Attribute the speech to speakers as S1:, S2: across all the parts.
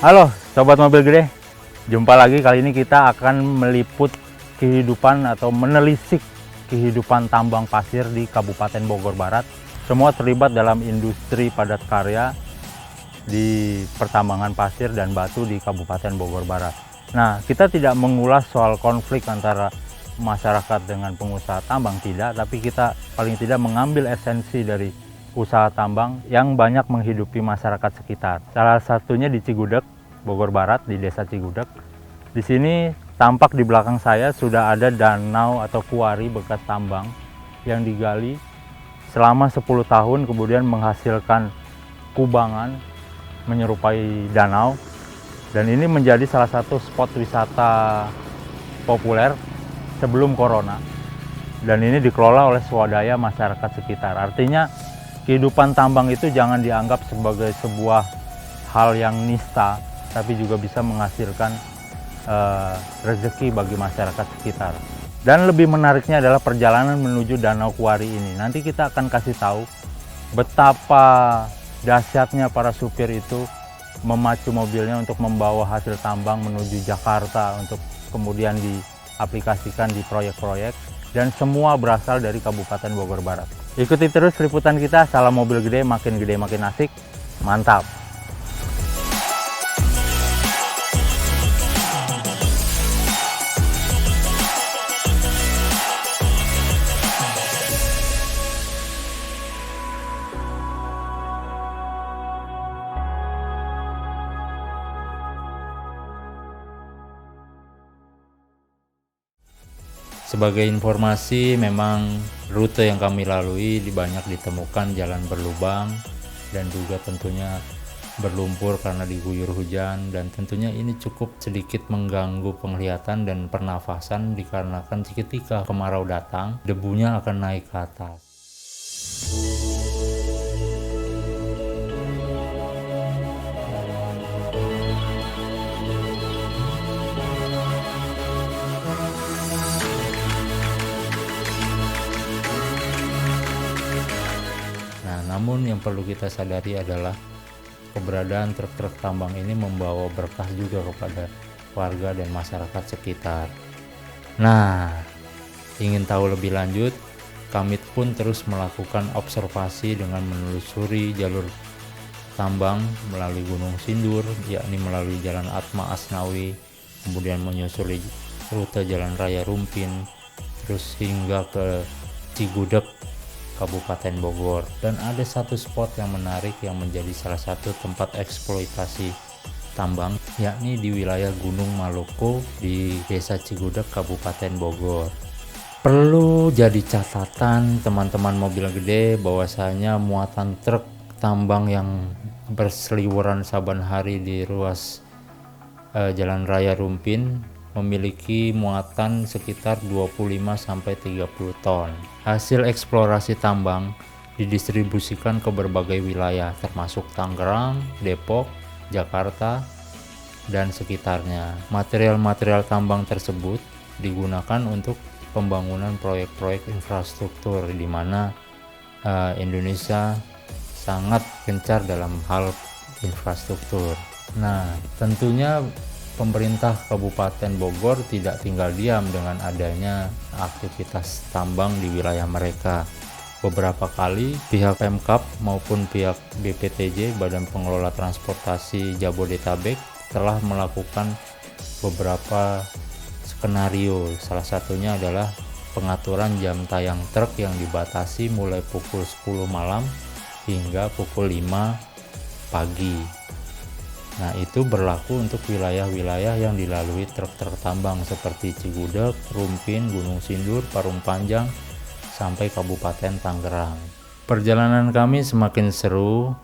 S1: Halo Sobat Mobil Gede, jumpa lagi. Kali ini kita akan meliput kehidupan atau menelisik kehidupan tambang pasir di Kabupaten Bogor Barat. Semua terlibat dalam industri padat karya di pertambangan pasir dan batu di Kabupaten Bogor Barat. Nah, kita tidak mengulas soal konflik antara masyarakat dengan pengusaha tambang, tidak, tapi kita paling tidak mengambil esensi dari usaha tambang yang banyak menghidupi masyarakat sekitar. Salah satunya di Cigudeg, Bogor Barat, di Desa Cigudeg. Di sini tampak di belakang saya sudah ada danau atau kuari bekas tambang yang digali selama 10 tahun, kemudian menghasilkan kubangan menyerupai danau. Dan ini menjadi salah satu spot wisata populer sebelum corona. Dan ini dikelola oleh swadaya masyarakat sekitar. Artinya kehidupan tambang itu jangan dianggap sebagai sebuah hal yang nista, tapi juga bisa menghasilkan rezeki bagi masyarakat sekitar. Dan lebih menariknya adalah perjalanan menuju Danau Kuari ini. Nanti kita akan kasih tahu betapa dahsyatnya para supir itu memacu mobilnya untuk membawa hasil tambang menuju Jakarta untuk kemudian diaplikasikan di proyek-proyek, dan semua berasal dari Kabupaten Bogor Barat. Ikuti terus liputan kita. Salam mobil gede makin asik. Mantap. Sebagai informasi, memang rute yang kami lalui banyak ditemukan jalan berlubang dan juga tentunya berlumpur karena diguyur hujan, dan tentunya ini cukup sedikit mengganggu penglihatan dan pernafasan dikarenakan ketika kemarau datang debunya akan naik ke atas. Namun yang perlu kita sadari adalah keberadaan truk-truk tambang ini membawa berkah juga kepada warga dan masyarakat sekitar. Nah, ingin tahu lebih lanjut, kami pun terus melakukan observasi dengan menelusuri jalur tambang melalui Gunung Sindur, yakni melalui Jalan Atma Asnawi, kemudian menyusuri rute Jalan Raya Rumpin, terus hingga ke Cigudeg, Kabupaten Bogor. Dan ada satu spot yang menarik yang menjadi salah satu tempat eksploitasi tambang, yakni di wilayah Gunung Maluku di Desa Cigudeg, Kabupaten Bogor. Perlu jadi catatan teman-teman mobil gede bahwasanya muatan truk tambang yang berseliweran saban hari di ruas Jalan Raya Rumpin memiliki muatan sekitar 25-30 ton. Hasil eksplorasi tambang didistribusikan ke berbagai wilayah termasuk Tangerang, Depok, Jakarta, dan sekitarnya. Material-material tambang tersebut digunakan untuk pembangunan proyek-proyek infrastruktur di mana Indonesia sangat gencar dalam hal infrastruktur. Nah, tentunya pemerintah Kabupaten Bogor tidak tinggal diam dengan adanya aktivitas tambang di wilayah mereka. Beberapa kali pihak Pemkab maupun pihak BPTJ, Badan Pengelola Transportasi Jabodetabek, telah melakukan beberapa skenario. Salah satunya adalah pengaturan jam tayang truk yang dibatasi mulai pukul 10 malam hingga pukul 5 pagi. Nah, itu berlaku untuk wilayah-wilayah yang dilalui truk-truk tambang seperti Cigudeg, Rumpin, Gunung Sindur, Parung Panjang, sampai Kabupaten Tangerang. Perjalanan kami semakin seru,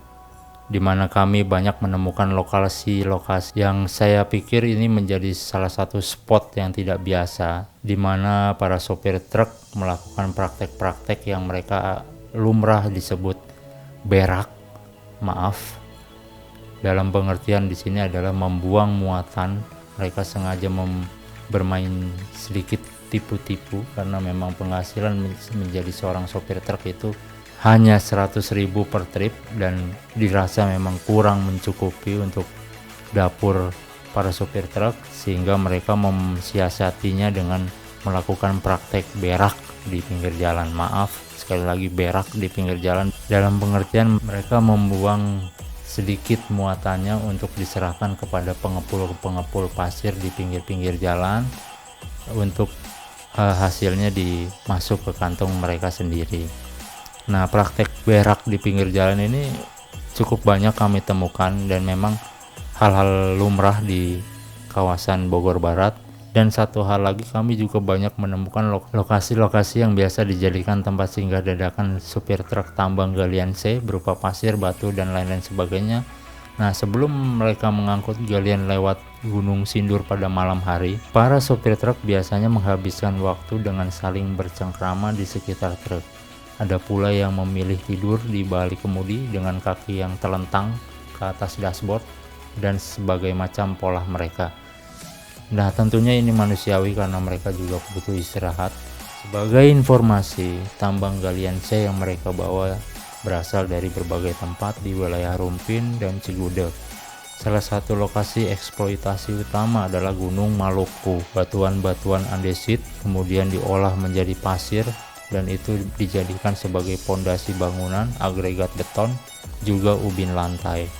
S1: di mana kami banyak menemukan lokasi-lokasi yang saya pikir ini menjadi salah satu spot yang tidak biasa, di mana para sopir truk melakukan praktek-praktek yang mereka lumrah disebut berak. Dalam pengertian di sini adalah membuang muatan. Mereka sengaja bermain sedikit tipu-tipu karena memang penghasilan menjadi seorang sopir truk itu hanya 100.000 per trip dan dirasa memang kurang mencukupi untuk dapur para supir truk, sehingga mereka mensiasatinya dengan melakukan praktek berak di pinggir jalan. Maaf, sekali lagi berak di pinggir jalan dalam pengertian mereka membuang sedikit muatannya untuk diserahkan kepada pengepul pasir di pinggir-pinggir jalan untuk hasilnya dimasuk ke kantong mereka sendiri. Nah, praktek berak di pinggir jalan ini cukup banyak kami temukan dan memang hal-hal lumrah di kawasan Bogor Barat. Dan satu hal lagi, kami juga banyak menemukan lokasi-lokasi yang biasa dijadikan tempat singgah dadakan supir truk tambang galian C berupa pasir, batu, dan lain-lain sebagainya. Nah, sebelum mereka mengangkut galian lewat Gunung Sindur pada malam hari, para supir truk biasanya menghabiskan waktu dengan saling bercengkrama di sekitar truk. Ada pula yang memilih tidur di balik kemudi dengan kaki yang telentang ke atas dashboard dan sebagai macam pola mereka. Nah, tentunya ini manusiawi karena mereka juga butuh istirahat. Sebagai informasi, tambang galian C yang mereka bawa berasal dari berbagai tempat di wilayah Rumpin dan Cigudeg. Salah satu lokasi eksploitasi utama adalah Gunung Maluku. Batuan-batuan andesit kemudian diolah menjadi pasir dan itu dijadikan sebagai pondasi bangunan, agregat beton, juga ubin lantai.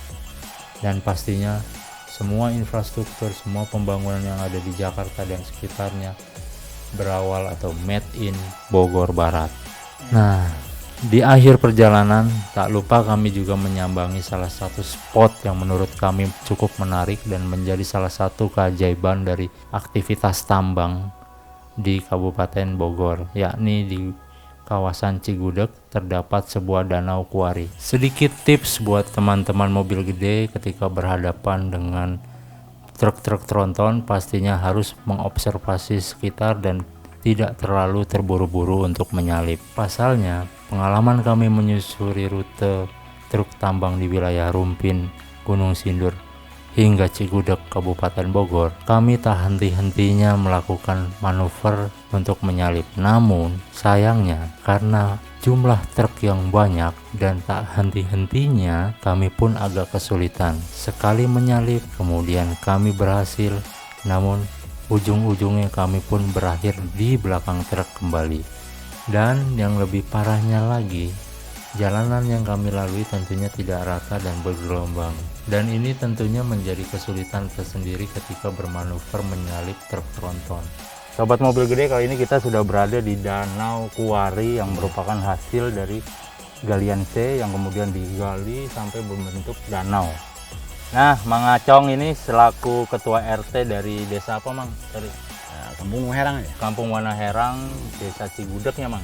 S1: Dan pastinya semua infrastruktur, semua pembangunan yang ada di Jakarta dan sekitarnya berawal atau made in Bogor Barat. Nah, di akhir perjalanan tak lupa kami juga menyambangi salah satu spot yang menurut kami cukup menarik dan menjadi salah satu keajaiban dari aktivitas tambang di Kabupaten Bogor, yakni di kawasan Cigudeg terdapat sebuah danau kuari. Sedikit tips buat teman-teman mobil gede ketika berhadapan dengan truk-truk tronton, pastinya harus mengobservasi sekitar dan tidak terlalu terburu-buru untuk menyalip. Pasalnya, pengalaman kami menyusuri rute truk tambang di wilayah Rumpin, Gunung Sindur, hingga Cigudeg, Kabupaten Bogor, kami tak henti-hentinya melakukan manuver untuk menyalip. Namun, sayangnya karena jumlah truk yang banyak dan tak henti-hentinya, kami pun agak kesulitan. Sekali menyalip, kemudian kami berhasil, namun ujung-ujungnya kami pun berakhir di belakang truk kembali. Dan yang lebih parahnya lagi, jalanan yang kami lalui tentunya tidak rata dan bergelombang. Dan ini tentunya menjadi kesulitan tersendiri ketika bermanuver menyalip truk tronton. Sobat mobil gede, kali ini kita sudah berada di Danau Kuari yang merupakan hasil dari galian C yang kemudian digali sampai berbentuk danau. Nah, Mang Acong ini selaku ketua RT dari desa apa, Mang? Dari
S2: Kampung Herang ya?
S1: Kampung Wanaherang, Desa Cigudeg ya, Mang?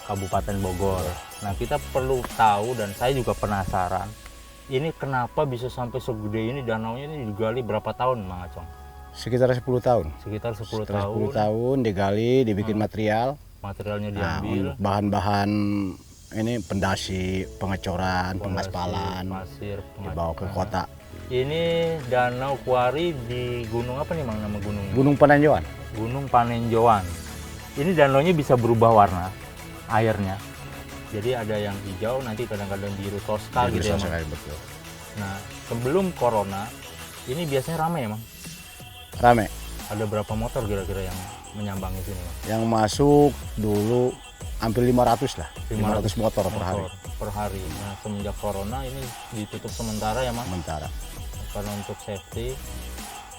S1: Kabupaten Bogor. Nah, kita perlu tahu dan saya juga penasaran, ini kenapa bisa sampai segede ini, danaunya ini digali berapa tahun, Mang Acong?
S2: Sekitar 10 tahun.
S1: Sekitar 10
S2: Setelah
S1: tahun.
S2: 10 tahun digali, dibikin material.
S1: Materialnya
S2: Nah,
S1: diambil.
S2: bahan-bahan ini pendasi, pengecoran, pengaspalan,
S1: pasir,
S2: dibawa ke kota.
S1: Ini Danau Kuari di gunung apa nih, Mang, nama gunungnya?
S2: Gunung Panenjoan.
S1: Gunung Panenjoan. Ini danaunya bisa berubah warna airnya. Jadi ada yang hijau, nanti kadang-kadang biru toska gitu ya, Mang?
S2: Betul.
S1: Nah, sebelum corona, ini biasanya ramai ya, Mang?
S2: Rame.
S1: Ada berapa motor kira-kira yang menyambangi sini, Mang?
S2: Yang masuk dulu hampir 500 lah. 500 motor per hari.
S1: Per hari. Nah, semenjak corona ini ditutup sementara ya, Mang?
S2: Sementara.
S1: Karena untuk safety.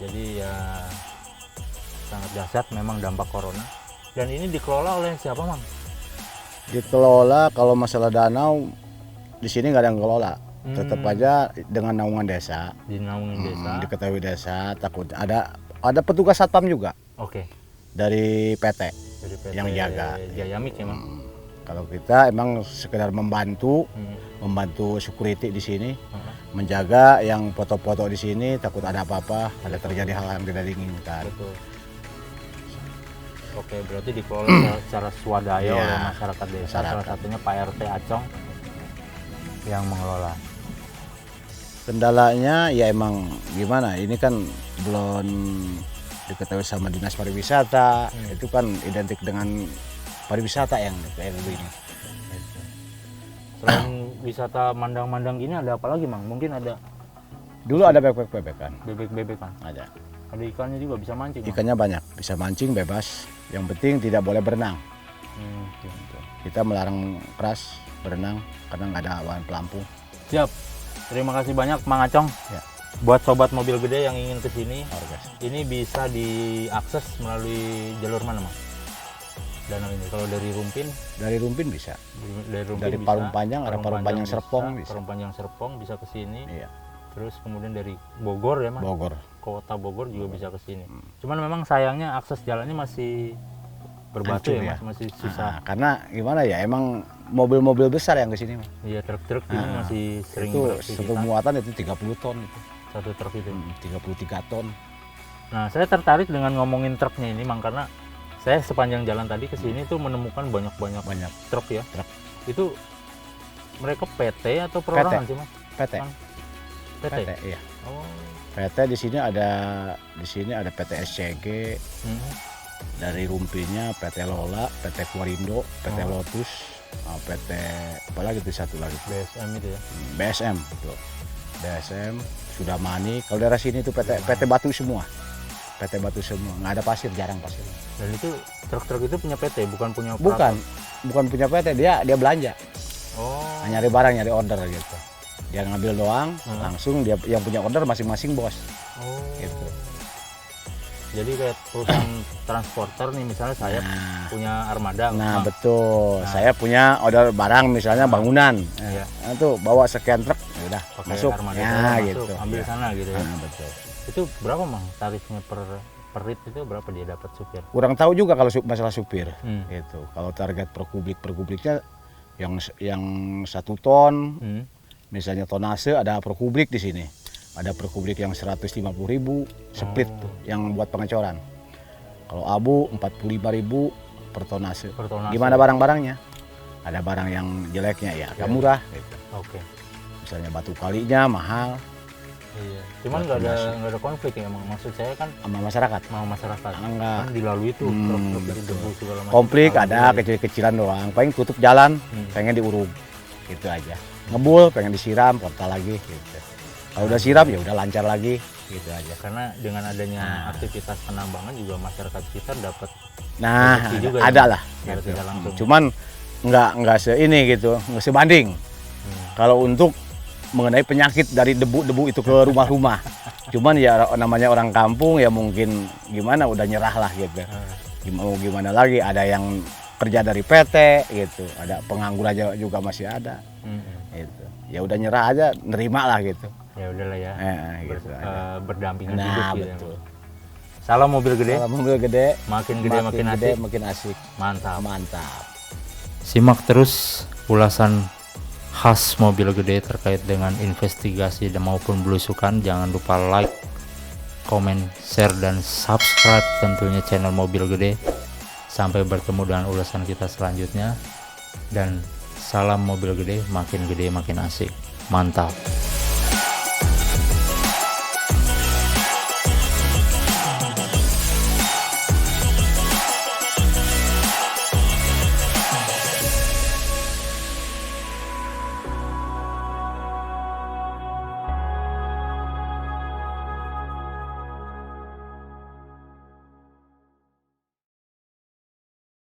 S1: Jadi ya sangat dahsyat memang dampak corona. Dan ini dikelola oleh siapa, Mang?
S2: Dikelola kalau masalah danau di sini nggak ada yang kelola. Tetap aja dengan naungan desa.
S1: Di naungan desa.
S2: Diketahui desa, takut ada petugas satpam juga
S1: Oke.
S2: dari PT
S1: Dari PT
S2: yang jaga.
S1: Jayamik ya, Mang?
S2: Kalau kita emang sekedar membantu security di sini, menjaga yang foto-foto di sini, takut ada apa-apa, ada terjadi hal yang tidak diinginkan.
S1: Betul. Oke, berarti dikelola secara swadaya
S2: Iya,
S1: oleh masyarakat desa. Salah
S2: masyarakat.
S1: satunya Pak RT Acong yang mengelola.
S2: Kendalanya ya emang gimana, ini kan belum diketahui sama Dinas Pariwisata, itu kan identik dengan pariwisata yang kayak begini.
S1: Selain wisata mandang-mandang ini ada apa lagi, Mang? Mungkin ada
S2: Dulu ada bebek-bebekan,
S1: Bebek-bebekan.
S2: ada.
S1: Ada ikannya juga bisa mancing. Bang?
S2: Ikannya banyak, bisa mancing bebas. Yang penting tidak boleh berenang.
S1: Gitu.
S2: Kita melarang keras berenang karena nggak ada awan pelampung.
S1: Siap. Terima kasih banyak Mang Acong.
S2: Ya.
S1: Buat sobat mobil gede yang ingin ke sini,
S2: Orgas.
S1: ini bisa diakses melalui jalur mana, Mang? Danau ini. Kalau dari Rumpin,
S2: Dari Rumpin bisa.
S1: dari Rumpin
S2: Dari
S1: bisa.
S2: Parung Panjang, ada Parung Panjang Serpong bisa.
S1: Parung Panjang Serpong bisa ke sini.
S2: Iya,
S1: Terus kemudian dari Bogor ya, Mas.
S2: Bogor.
S1: Kota Bogor juga bisa ke sini. Cuman memang sayangnya akses jalannya masih berbatu
S2: Hancur
S1: ya,
S2: ya.
S1: Mas, masih susah.
S2: Nah, karena gimana ya, emang mobil-mobil besar yang ke sini.
S1: Iya, truk-truk ini masih sering
S2: Itu
S1: beraktivitas.
S2: satu muatan itu 30 ton, itu.
S1: Satu truk itu.
S2: 33 ton.
S1: Nah, saya tertarik dengan ngomongin truknya ini, Mang, karena saya sepanjang jalan tadi ke sini tuh menemukan banyak
S2: Banyak
S1: truk ya.
S2: Truk.
S1: Itu mereka PT atau perorangan sih, Mas?
S2: PT.
S1: Mang? PT.
S2: PT, iya.
S1: Oh.
S2: PT di sini ada PT SCG, dari Rumpinnya PT Lola, PT Kuarindo, PT Lotus, PT apalagi itu satu lagi.
S1: BSM itu ya.
S2: BSM, betul. BSM, Sudamani. Kalau daerah sini itu PT batu semua. PT batu semua, nggak ada pasir, jarang pasir.
S1: Dan itu truk-truk itu punya PT, bukan punya
S2: Bukan,
S1: operator.
S2: bukan punya PT, dia belanja.
S1: Oh.
S2: Nah, nyari barang, nyari order gitu. Dia ngambil doang, langsung dia yang punya order masing-masing bos.
S1: Oh.
S2: Gitu.
S1: Jadi kayak perusahaan transporter nih, misalnya saya punya armada.
S2: Nah
S1: Mang.
S2: betul, saya punya order barang misalnya bangunan.
S1: Iya.
S2: Nah, tuh bawa sekian truk, ya udah
S1: Pakai
S2: masuk.
S1: armada
S2: Ya
S1: saya
S2: gitu.
S1: masuk, ambil
S2: Ya.
S1: sana gitu ya.
S2: Nah, betul.
S1: Itu berapa, Mang, tarifnya per rit itu berapa dia dapat supir?
S2: Kurang tahu juga kalau masalah supir.
S1: Hmm.
S2: Gitu. Kalau target per kubiknya yang 1 ton, misalnya tonase ada per kubik di sini. Ada per kubik yang 150.000 split tuh, yang buat pengecoran. Kalau abu 45.000 per tonase.
S1: Per tonase.
S2: Gimana barang-barangnya? Ada barang yang jeleknya ya agak murah. Gitu.
S1: Oke.
S2: Misalnya batu kalinya mahal
S1: Iya. Cuman nggak ada konflik ya, Mang. Maksud saya kan
S2: sama masyarakat.
S1: mau masyarakat
S2: Enggak.
S1: kan dilalui tuh truk-truk itu debu segala macam.
S2: Konflik
S1: Kalau
S2: ada
S1: dia-
S2: kecil-kecilan doang. Paling tutup jalan, pengen diurung. Gitu aja. Ngebul, pengen disiram, portal lagi. Gitu. Kalau udah siram ya udah lancar lagi. Gitu aja.
S1: Karena dengan adanya aktivitas penambangan juga masyarakat sekitar dapat
S2: Nah,
S1: rezeki juga
S2: ada
S1: ya,
S2: lah.
S1: secara
S2: Gitu.
S1: tidak langsung.
S2: Cuman nggak ini gitu, nggak sebanding. Kalau untuk mengenai penyakit dari debu-debu itu ke rumah-rumah. Cuman ya namanya orang kampung ya mungkin gimana udah nyerah lah gitu. Gimana lagi, ada yang kerja dari PT gitu, ada pengangguran juga masih ada. Gitu. Ya udah nyerah aja, nerima lah gitu.
S1: Ya udahlah ya.
S2: Gitu aja.
S1: Berdampingan
S2: Nah,
S1: hidup gitu.
S2: betul.
S1: Salam mobil gede.
S2: Kalau mobil gede,
S1: Makin gede makin
S2: gede,
S1: asik.
S2: makin asik.
S1: Mantap.
S2: Mantap.
S1: Simak terus ulasan khas mobil gede terkait dengan investigasi dan maupun belusukan. Jangan lupa like, komen, share, dan subscribe tentunya channel mobil gede. Sampai bertemu dengan ulasan kita selanjutnya. Dan salam mobil gede makin asik. Mantap.